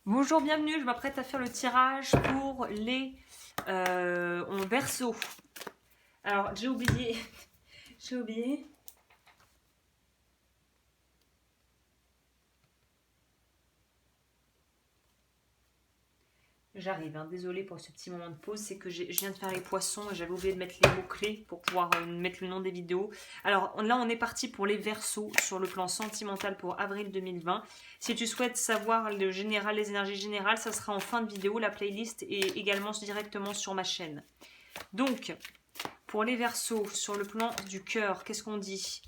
Bonjour, bienvenue, je m'apprête à faire le tirage pour les Verseau. Alors, j'ai oublié, j'ai oublié. J'arrive, hein, désolée pour ce petit moment de pause, c'est que je viens de faire les poissons et j'avais oublié de mettre les mots-clés pour pouvoir mettre le nom des vidéos. Alors là, on est parti pour les Verseaux sur le plan sentimental pour avril 2020. Si tu souhaites savoir le général, les énergies générales, ça sera en fin de vidéo. La playlist est également directement sur ma chaîne. Donc, pour les Verseaux, sur le plan du cœur, qu'est-ce qu'on dit?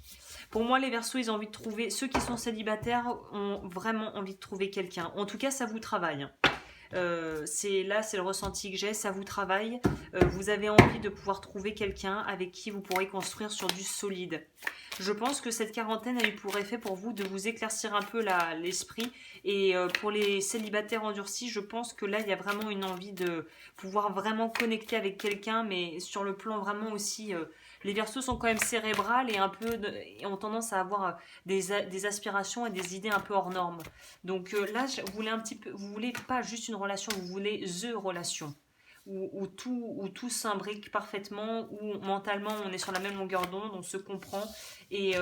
Pour moi, les Verseaux, ils ont envie de trouver. Ceux qui sont célibataires ont vraiment envie de trouver quelqu'un. En tout cas, ça vous travaille. C'est le ressenti que j'ai, ça vous travaille. Vous avez envie de pouvoir trouver quelqu'un avec qui vous pourrez construire sur du solide. Je pense que cette quarantaine a eu pour effet pour vous de vous éclaircir un peu l'esprit. Et pour les célibataires endurcis, je pense que là, il y a vraiment une envie de pouvoir vraiment connecter avec quelqu'un, mais sur le plan vraiment aussi. Les Verseaux sont quand même cérébrales et et ont tendance à avoir des aspirations et des idées un peu hors normes. Donc là, vous voulez un petit peu, vous voulez pas juste une relation, vous voulez the relation où tout s'imbrique parfaitement, où mentalement on est sur la même longueur d'onde, on se comprend ouais,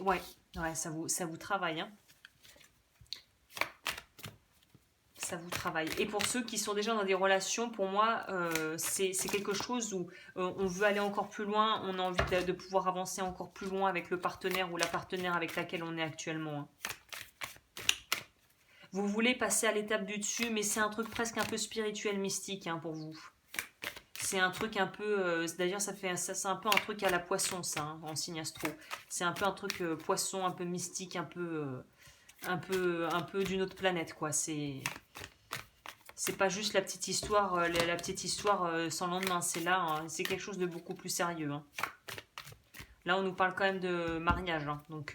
ouais, ça vous travaille, hein. Ça vous travaille. Et pour ceux qui sont déjà dans des relations, pour moi, c'est quelque chose où on veut aller encore plus loin, on a envie de pouvoir avancer encore plus loin avec le partenaire ou la partenaire avec laquelle on est actuellement, hein. Vous voulez passer à l'étape du dessus, mais c'est un truc presque un peu spirituel, mystique, hein, pour vous. C'est un truc un peu. D'ailleurs, c'est un peu un truc à la poisson, ça, hein, en signe astro. C'est un peu un truc poisson, un peu mystique, un peu d'une autre planète, quoi. C'est pas juste la petite histoire sans lendemain. C'est là, hein, c'est quelque chose de beaucoup plus sérieux, hein. Là, on nous parle quand même de mariage, hein, donc.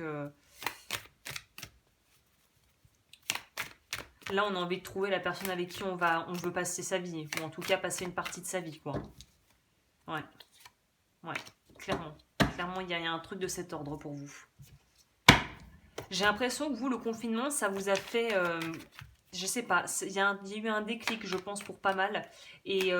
Là, on a envie de trouver la personne avec qui on veut passer sa vie, ou en tout cas passer une partie de sa vie, quoi. Ouais, ouais, clairement. Clairement, il y a un truc de cet ordre pour vous. J'ai l'impression que vous, le confinement, ça vous a fait. Je sais pas, il y a eu un déclic, je pense, pour pas mal. Et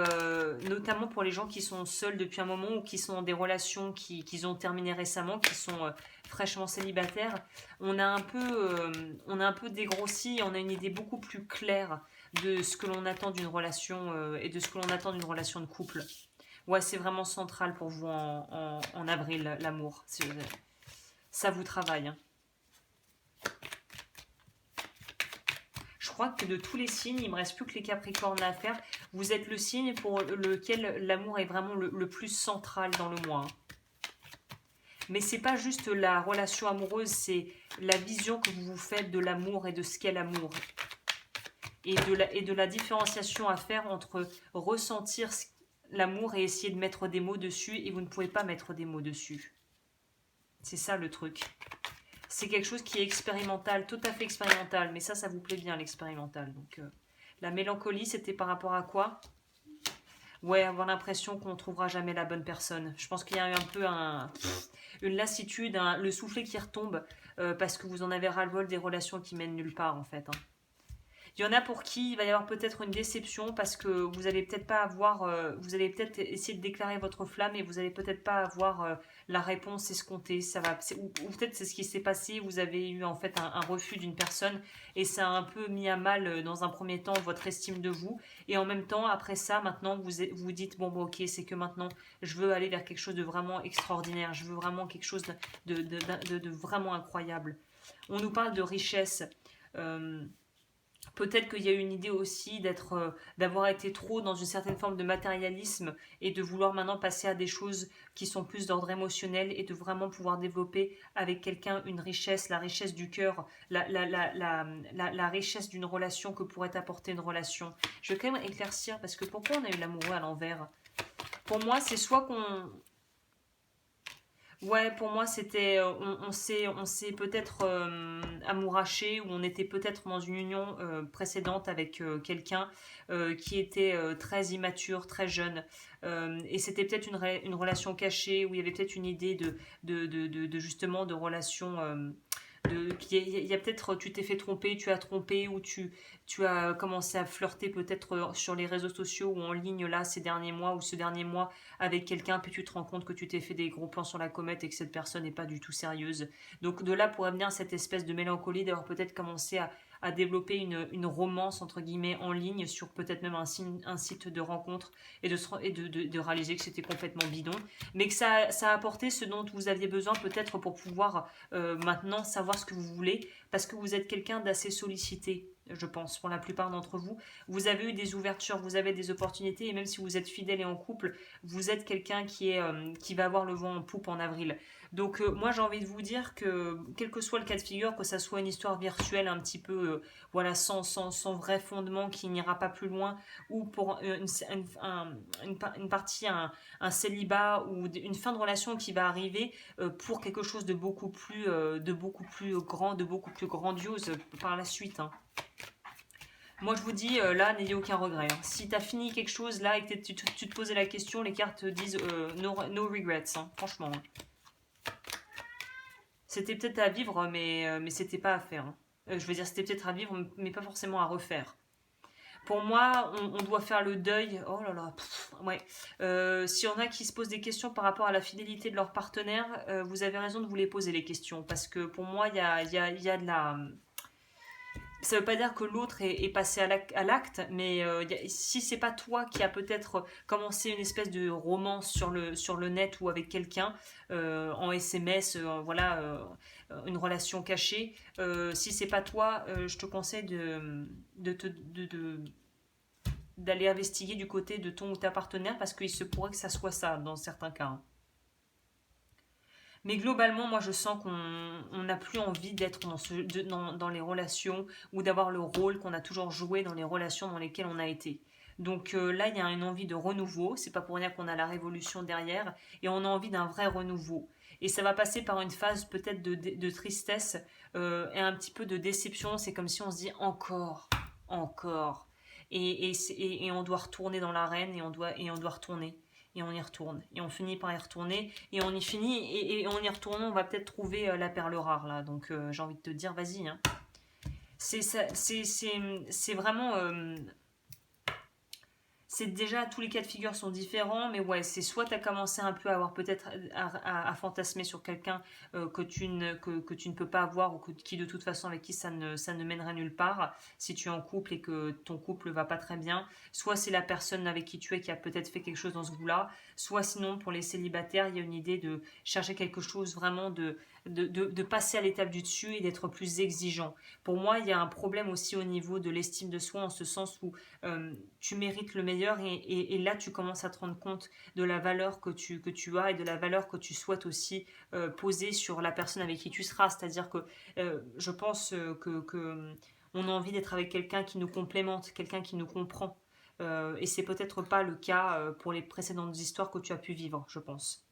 notamment pour les gens qui sont seuls depuis un moment ou qui sont dans des relations qu'ils ont terminées récemment, qui sont fraîchement célibataires. On a un peu dégrossi, on a une idée beaucoup plus claire de ce que l'on attend d'une relation et de ce que l'on attend d'une relation de couple. Ouais, c'est vraiment central pour vous en avril, l'amour. Ça vous travaille, hein. Je crois que de tous les signes, il me reste plus que les Capricornes à faire. Vous êtes le signe pour lequel l'amour est vraiment le plus central dans le mois, hein. Mais c'est pas juste la relation amoureuse, c'est la vision que vous vous faites de l'amour et de ce qu'est l'amour. Et de la différenciation à faire entre ressentir l'amour et essayer de mettre des mots dessus, et vous ne pouvez pas mettre des mots dessus. C'est ça le truc. C'est quelque chose qui est expérimental, tout à fait expérimental, mais ça vous plaît bien l'expérimental. Donc la mélancolie, c'était par rapport à quoi? Ouais, avoir l'impression qu'on ne trouvera jamais la bonne personne. Je pense qu'il y a eu un peu une lassitude, le soufflet qui retombe, parce que vous en avez ras-le-bol des relations qui mènent nulle part en fait, hein. Il y en a pour qui il va y avoir peut-être une déception parce que vous allez peut-être pas avoir, vous allez peut-être essayer de déclarer votre flamme et vous allez peut-être pas avoir la réponse escomptée. Ou peut-être c'est ce qui s'est passé. Vous avez eu en fait un refus d'une personne et ça a un peu mis à mal dans un premier temps votre estime de vous. Et en même temps, après ça, maintenant vous dites bon ok, c'est que maintenant je veux aller vers quelque chose de vraiment extraordinaire. Je veux vraiment quelque chose de vraiment incroyable. On nous parle de richesse. Euh, Peut-être qu'il y a eu une idée aussi d'avoir été trop dans une certaine forme de matérialisme et de vouloir maintenant passer à des choses qui sont plus d'ordre émotionnel et de vraiment pouvoir développer avec quelqu'un une richesse, la richesse du cœur, la richesse d'une relation que pourrait apporter une relation. Je vais quand même éclaircir parce que pourquoi on a eu l'amoureux à l'envers? Pour moi, c'est soit qu'on Ouais, pour moi, c'était. On s'est peut-être amouraché ou on était peut-être dans une union précédente avec quelqu'un qui était très immature, très jeune. Et c'était peut-être une relation cachée où il y avait peut-être une idée justement de relation. Il y a peut-être, tu t'es fait tromper, tu as trompé, ou tu as commencé à flirter peut-être sur les réseaux sociaux ou en ligne là ces derniers mois ou ce dernier mois avec quelqu'un, puis tu te rends compte que tu t'es fait des gros plans sur la comète et que cette personne n'est pas du tout sérieuse. Donc de là pourrait venir cette espèce de mélancolie d'avoir peut-être commencé à développer une romance entre guillemets en ligne sur peut-être même un site de rencontre et de réaliser que c'était complètement bidon, mais que ça a apporté ce dont vous aviez besoin peut-être pour pouvoir maintenant savoir ce que vous voulez, parce que vous êtes quelqu'un d'assez sollicité, je pense, pour la plupart d'entre vous. Vous avez eu des ouvertures, vous avez des opportunités, et même si vous êtes fidèle et en couple, vous êtes quelqu'un qui va avoir le vent en poupe en avril. Donc moi j'ai envie de vous dire que quel que soit le cas de figure, que ça soit une histoire virtuelle un petit peu voilà sans vrai fondement qui n'ira pas plus loin, ou pour une partie, un célibat ou une fin de relation qui va arriver pour quelque chose de beaucoup plus grand, de beaucoup plus grandiose par la suite. Hein. Moi, je vous dis, là, n'ayez aucun regret. Hein. Si tu as fini quelque chose là et que tu te posais la question, les cartes te disent no regrets, hein, franchement. Hein. C'était peut-être à vivre, mais c'était pas à faire. Hein. Je veux dire, c'était peut-être à vivre, mais pas forcément à refaire. Pour moi, on doit faire le deuil. Oh là là, ouais. S'il y en a qui se posent des questions par rapport à la fidélité de leur partenaire, vous avez raison de vous les poser les questions. Parce que pour moi, il y a de la. Ça veut pas dire que l'autre est passé à l'acte, mais si c'est pas toi qui a peut-être commencé une espèce de romance sur le net ou avec quelqu'un en SMS, voilà, une relation cachée, si c'est pas toi, je te conseille d'aller investiguer du côté de ton ou ta partenaire, parce qu'il se pourrait que ça soit ça dans certains cas. Hein. Mais globalement, moi, je sens qu'on n'a plus envie d'être dans les relations ou d'avoir le rôle qu'on a toujours joué dans les relations dans lesquelles on a été. Donc là, il y a une envie de renouveau. C'est pas pour rien qu'on a la révolution derrière. Et on a envie d'un vrai renouveau. Et ça va passer par une phase peut-être de tristesse et un petit peu de déception. C'est comme si on se dit encore, encore. Et on doit retourner dans l'arène et on doit retourner et on y retourne. Et on finit par y retourner, et on y finit, et en y retournant, on va peut-être trouver la perle rare, là. Donc j'ai envie de te dire, vas-y. Hein. C'est vraiment... c'est déjà, tous les cas de figure sont différents, mais ouais, c'est soit tu as commencé un peu à avoir peut-être à fantasmer sur quelqu'un que tu ne peux pas avoir, ou qui de toute façon avec qui ça ne mènerait nulle part, si tu es en couple et que ton couple va pas très bien, soit c'est la personne avec qui tu es qui a peut-être fait quelque chose dans ce goût-là, soit sinon pour les célibataires, il y a une idée de chercher quelque chose vraiment de passer à l'étape du dessus et d'être plus exigeant. Pour moi, il y a un problème aussi au niveau de l'estime de soi, en ce sens où tu mérites le meilleur, et là tu commences à te rendre compte de la valeur que tu as et de la valeur que tu souhaites aussi poser sur la personne avec qui tu seras. C'est-à-dire que je pense que on a envie d'être avec quelqu'un qui nous complémente, quelqu'un qui nous comprend. Et c'est peut-être pas le cas pour les précédentes histoires que tu as pu vivre, je pense.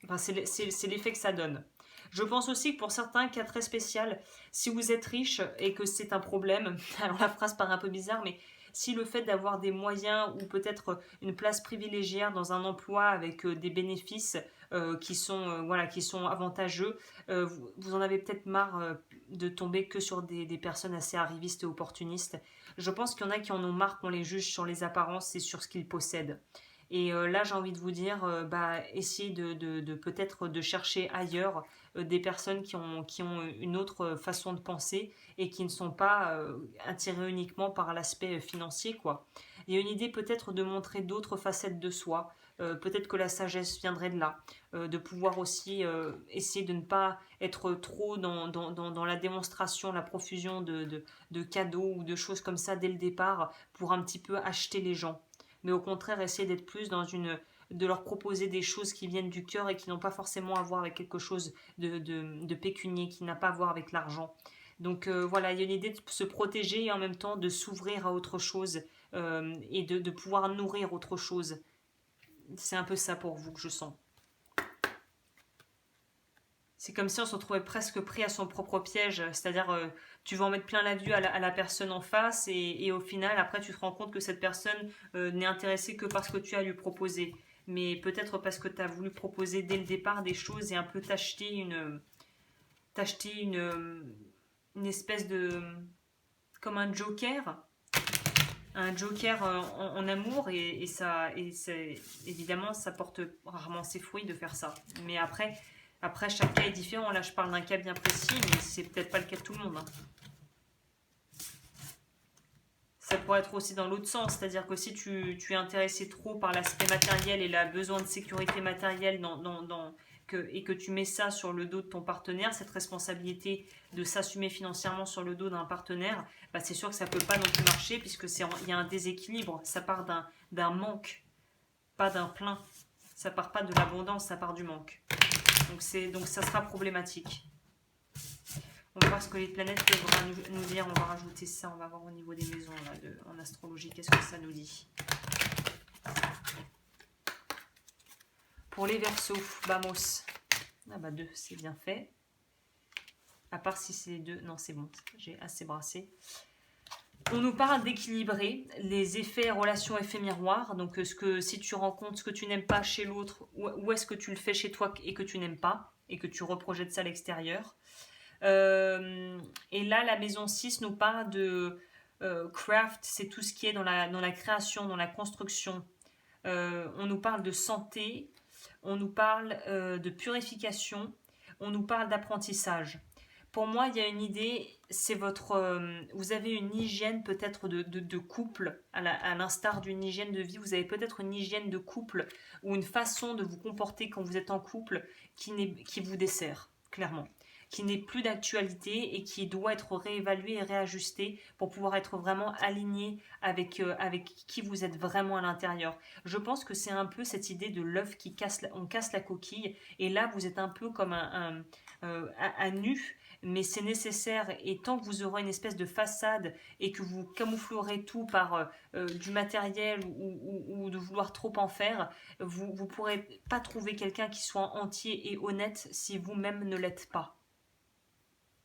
Enfin, c'est l'effet que ça donne. Je pense aussi que pour certains cas très spécial, si vous êtes riche et que c'est un problème, alors la phrase paraît un peu bizarre, mais si le fait d'avoir des moyens ou peut-être une place privilégiée dans un emploi avec des bénéfices voilà, qui sont avantageux, vous en avez peut-être marre de tomber que sur des personnes assez arrivistes et opportunistes. Je pense qu'il y en a qui en ont marre qu'on les juge sur les apparences et sur ce qu'ils possèdent. Et là, j'ai envie de vous dire, essayez de peut-être de chercher ailleurs des personnes qui ont une autre façon de penser et qui ne sont pas attirées uniquement par l'aspect financier, quoi. Il y a une idée peut-être de montrer d'autres facettes de soi. Peut-être que la sagesse viendrait de là, de pouvoir aussi essayer de ne pas être trop dans la démonstration, la profusion de cadeaux ou de choses comme ça dès le départ pour un petit peu acheter les gens, mais au contraire essayer d'être plus de leur proposer des choses qui viennent du cœur et qui n'ont pas forcément à voir avec quelque chose de pécunier, qui n'a pas à voir avec l'argent. Donc voilà, il y a une idée de se protéger et en même temps de s'ouvrir à autre chose et de pouvoir nourrir autre chose. C'est un peu ça pour vous que je sens. C'est comme si on se retrouvait presque pris à son propre piège, c'est-à-dire tu vas en mettre plein la vue à la personne en face, et au final après tu te rends compte que cette personne n'est intéressée que parce que tu as lui proposé, mais peut-être parce que tu as voulu proposer dès le départ des choses et un peu t'acheter t'acheter une espèce de... comme un joker en amour évidemment ça porte rarement ses fruits de faire ça. Mais après chaque cas est différent. Là je parle d'un cas bien précis, mais c'est peut-être pas le cas de tout le monde. Ça pourrait être aussi dans l'autre sens, c'est-à-dire que si tu es intéressé trop par l'aspect matériel et le besoin de sécurité matérielle et que tu mets ça sur le dos de ton partenaire, cette responsabilité de s'assumer financièrement sur le dos d'un partenaire, bah c'est sûr que ça ne peut pas non plus marcher puisque il y a un déséquilibre. Ça part d'un manque, pas d'un plein. Ça part pas de l'abondance, ça part du manque. Donc ça sera problématique. On va voir ce que les planètes peuvent nous dire. On va rajouter ça. On va voir au niveau des maisons là, en astrologie. Qu'est-ce que ça nous dit? Pour les Verseaux, Vamos. Ah bah 2, c'est bien fait. À part si c'est les 2. Non, c'est bon. J'ai assez brassé. On nous parle d'équilibrer les effets, relations, effets miroirs. Donc si tu rencontres ce que tu n'aimes pas chez l'autre, où est-ce que tu le fais chez toi et que tu n'aimes pas, et que tu reprojettes ça à l'extérieur. Et là, la maison 6 nous parle de craft, c'est tout ce qui est dans la création, dans la construction. On nous parle de santé, on nous parle de purification, on nous parle d'apprentissage. Pour moi, il y a une idée, c'est vous avez une hygiène peut-être de couple, à l'instar d'une hygiène de vie, vous avez peut-être une hygiène de couple ou une façon de vous comporter quand vous êtes en couple qui vous dessert, clairement. Qui n'est plus d'actualité et qui doit être réévalué et réajusté pour pouvoir être vraiment aligné avec qui vous êtes vraiment à l'intérieur. Je pense que c'est un peu cette idée de l'œuf on casse la coquille, et là vous êtes un peu comme à nu, mais c'est nécessaire, et tant que vous aurez une espèce de façade et que vous camouflerez tout par du matériel ou de vouloir trop en faire, vous ne pourrez pas trouver quelqu'un qui soit entier et honnête si vous-même ne l'êtes pas.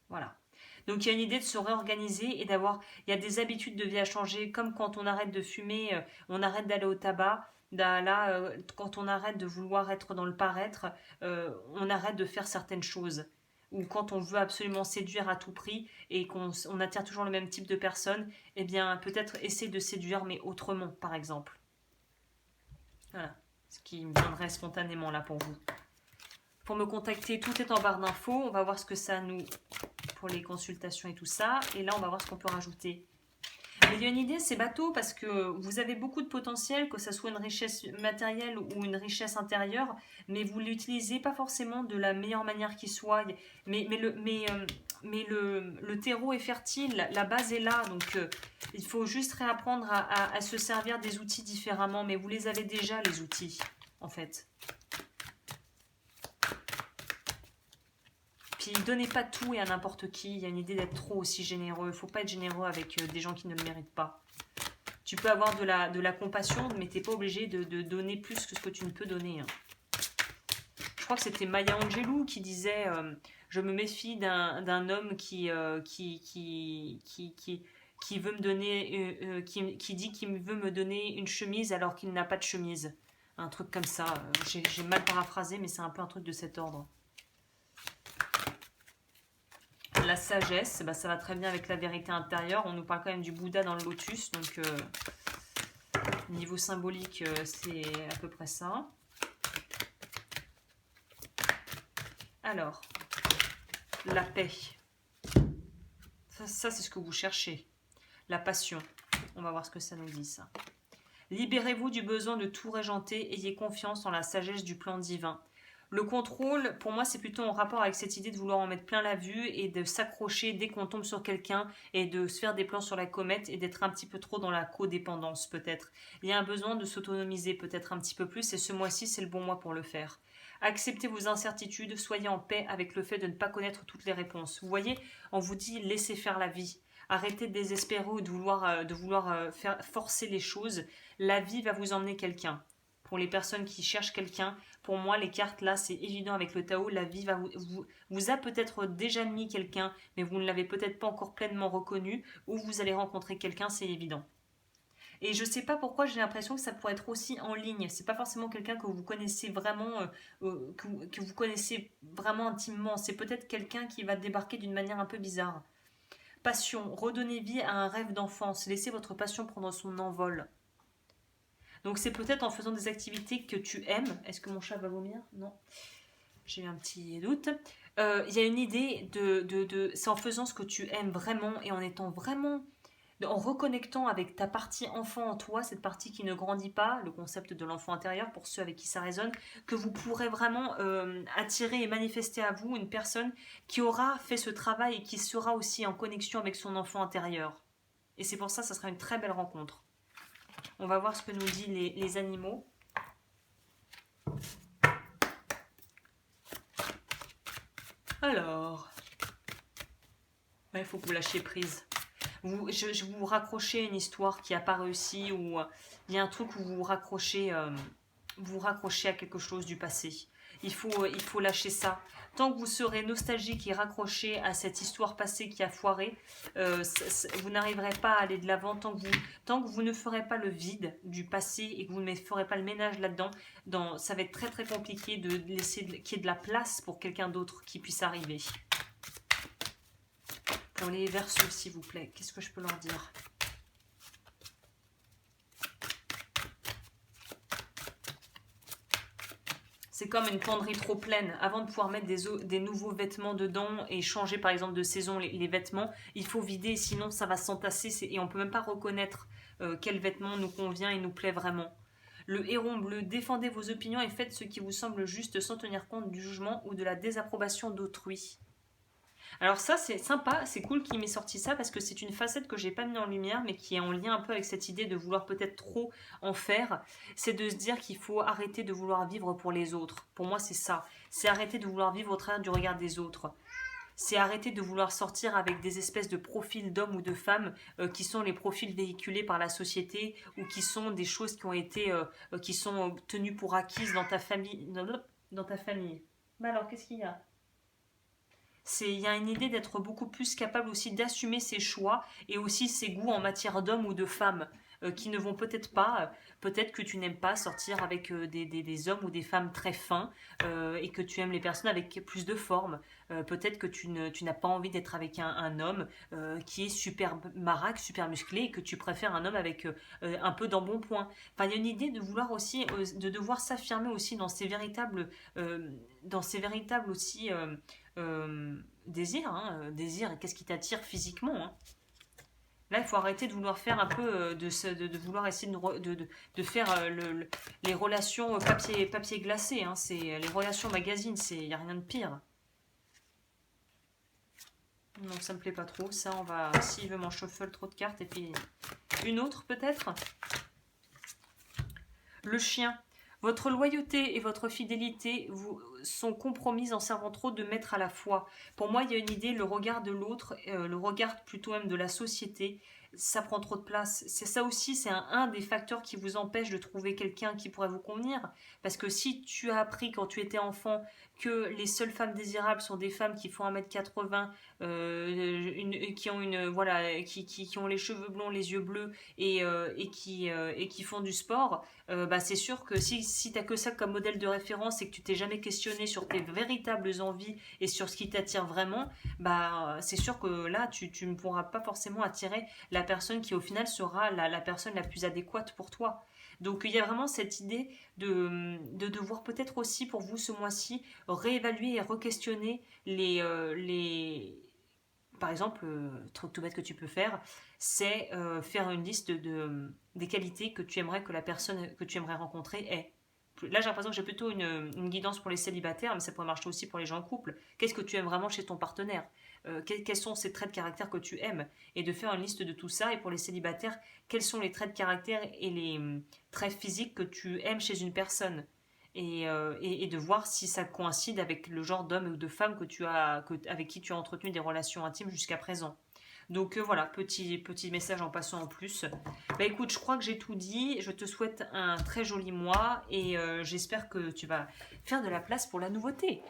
Voilà. Donc il y a une idée de se réorganiser et il y a des habitudes de vie à changer, comme quand on arrête de fumer, on arrête d'aller au tabac. Là, quand on arrête de vouloir être dans le paraître, on arrête de faire certaines choses. Ou quand on veut absolument séduire à tout prix et qu'on attire toujours le même type de personne, eh bien peut-être essayer de séduire mais autrement, par exemple. Voilà, ce qui me viendrait spontanément là pour vous. Pour me contacter, tout est en barre d'infos. On va voir ce que ça nous... pour les consultations et tout ça. Et là, on va voir ce qu'on peut rajouter. Mais il y a une idée, c'est bateau, parce que vous avez beaucoup de potentiel, que ce soit une richesse matérielle ou une richesse intérieure, mais vous l'utilisez pas forcément de la meilleure manière qui soit. Mais le terreau est fertile, la base est là, donc il faut juste réapprendre à se servir des outils différemment, mais vous les avez déjà, les outils, en fait. Puis donnez pas tout et à n'importe qui. Il y a une idée d'être trop aussi généreux. Il ne faut pas être généreux avec des gens qui ne le méritent pas. Tu peux avoir de la compassion, mais tu n'es pas obligé de donner plus que ce que tu ne peux donner. Je crois que c'était Maya Angelou qui disait je me méfie d'un homme qui veut me donner, qui dit qu'il veut me donner une chemise alors qu'il n'a pas de chemise. Un truc comme ça. J'ai mal paraphrasé, mais c'est un peu un truc de cet ordre. La sagesse, bah ça va très bien avec la vérité intérieure. On nous parle quand même du Bouddha dans le lotus, donc niveau symbolique, c'est à peu près ça. Alors, la paix. Ça c'est ce que vous cherchez. La passion. On va voir ce que ça nous dit, ça. Libérez-vous du besoin de tout régenter. Ayez confiance en la sagesse du plan divin. Le contrôle, pour moi, c'est plutôt en rapport avec cette idée de vouloir en mettre plein la vue et de s'accrocher dès qu'on tombe sur quelqu'un et de se faire des plans sur la comète et d'être un petit peu trop dans la codépendance, peut-être. Il y a un besoin de s'autonomiser peut-être un petit peu plus, et ce mois-ci, c'est le bon mois pour le faire. Acceptez vos incertitudes, soyez en paix avec le fait de ne pas connaître toutes les réponses. Vous voyez, on vous dit laissez faire la vie. Arrêtez de désespérer ou de vouloir faire forcer les choses. La vie va vous emmener quelqu'un. Pour les personnes qui cherchent quelqu'un, pour moi, les cartes là, c'est évident avec le Tao, la vie vous a peut-être déjà mis quelqu'un, mais vous ne l'avez peut-être pas encore pleinement reconnu, ou vous allez rencontrer quelqu'un, c'est évident. Et je sais pas pourquoi j'ai l'impression que ça pourrait être aussi en ligne. C'est pas forcément quelqu'un que vous connaissez vraiment, que vous connaissez vraiment intimement. C'est peut-être quelqu'un qui va débarquer d'une manière un peu bizarre. Passion, redonnez vie à un rêve d'enfance. Laissez votre passion prendre son envol. Donc c'est peut-être en faisant des activités que tu aimes. Est-ce que mon chat va vomir? Non. J'ai eu un petit doute. Il y a une idée c'est en faisant ce que tu aimes vraiment et en étant vraiment, en reconnectant avec ta partie enfant en toi, cette partie qui ne grandit pas, le concept de l'enfant intérieur pour ceux avec qui ça résonne, que vous pourrez vraiment attirer et manifester à vous une personne qui aura fait ce travail et qui sera aussi en connexion avec son enfant intérieur. Et c'est pour ça que ça sera une très belle rencontre. On va voir ce que nous disent les animaux. Alors, il faut que vous lâchiez prise. Je vous raccrochez à une histoire qui n'a pas réussi ou il y a un truc où vous vous raccrochez à quelque chose du passé. Il faut lâcher ça. Tant que vous serez nostalgique et raccroché à cette histoire passée qui a foiré, vous n'arriverez pas à aller de l'avant tant que vous ne ferez pas le vide du passé et que vous ne ferez pas le ménage là-dedans. Ça va être très très compliqué de laisser qu'il y ait de la place pour quelqu'un d'autre qui puisse arriver. Pour les Verseaux, s'il vous plaît, qu'est-ce que je peux leur dire ? C'est comme une penderie trop pleine. Avant de pouvoir mettre des nouveaux vêtements dedans et changer par exemple de saison les vêtements, il faut vider, sinon ça va s'entasser et on ne peut même pas reconnaître quel vêtement nous convient et nous plaît vraiment. Le héron bleu, défendez vos opinions et faites ce qui vous semble juste sans tenir compte du jugement ou de la désapprobation d'autrui. Alors ça c'est sympa, c'est cool qu'il m'ait sorti ça parce que c'est une facette que j'ai pas mis en lumière mais qui est en lien un peu avec cette idée de vouloir peut-être trop en faire. C'est de se dire qu'il faut arrêter de vouloir vivre pour les autres. Pour moi c'est ça, c'est arrêter de vouloir vivre au travers du regard des autres. C'est arrêter de vouloir sortir avec des espèces de profils d'hommes ou de femmes qui sont les profils véhiculés par la société ou qui sont des choses qui ont été qui sont tenues pour acquises dans ta famille. Dans ta famille. Bah alors qu'est-ce qu'il y a ? Il y a une idée d'être beaucoup plus capable aussi d'assumer ses choix et aussi ses goûts en matière d'hommes ou de femmes qui ne vont peut-être pas, peut-être que tu n'aimes pas sortir avec des hommes ou des femmes très fins et que tu aimes les personnes avec plus de forme. Peut-être que tu n'as pas envie d'être avec un homme qui est super maraque, super musclé et que tu préfères un homme avec un peu d'embonpoint. Enfin, il y a une idée de vouloir aussi, de devoir s'affirmer aussi dans ses véritables aussi désir, désir, qu'est-ce qui t'attire physiquement, hein. Là, il faut arrêter de vouloir faire un peu, de vouloir essayer de faire les relations papier glacé, hein. C'est les relations magazine, il n'y a rien de pire. Non, ça me plaît pas trop. Ça, on va, s'il veut m'en shuffle trop de cartes, et puis une autre peut-être. Le chien. Votre loyauté et votre fidélité sont compromises en servant trop de maître à la fois. Pour moi, il y a une idée, le regard de l'autre, le regard plutôt même de la société, ça prend trop de place. C'est ça aussi, c'est un des facteurs qui vous empêche de trouver quelqu'un qui pourrait vous convenir. Parce que si tu as appris quand tu étais enfant que les seules femmes désirables sont des femmes qui font 1m80, qui ont les cheveux blonds, les yeux bleus et qui font du sport, c'est sûr que si tu n'as que ça comme modèle de référence et que tu t'es jamais questionné sur tes véritables envies et sur ce qui t'attire vraiment, c'est sûr que là, tu ne pourras pas forcément attirer la personne qui au final sera la personne la plus adéquate pour toi. Donc il y a vraiment cette idée de devoir peut-être aussi pour vous ce mois-ci réévaluer et re-questionner par exemple, truc tout bête que tu peux faire, c'est faire une liste des qualités que tu aimerais que la personne que tu aimerais rencontrer ait. Là, j'ai l'impression que j'ai plutôt une guidance pour les célibataires, mais ça pourrait marcher aussi pour les gens en couple. Qu'est-ce que tu aimes vraiment chez ton partenaire ? Quels sont ces traits de caractère que tu aimes ? Et de faire une liste de tout ça. Et pour les célibataires, quels sont les traits de caractère et les traits physiques que tu aimes chez une personne ? Et de voir si ça coïncide avec le genre d'homme ou de femme avec qui tu as entretenu des relations intimes jusqu'à présent. Donc voilà, petit message en passant en plus. Écoute, je crois que j'ai tout dit. Je te souhaite un très joli mois et j'espère que tu vas faire de la place pour la nouveauté.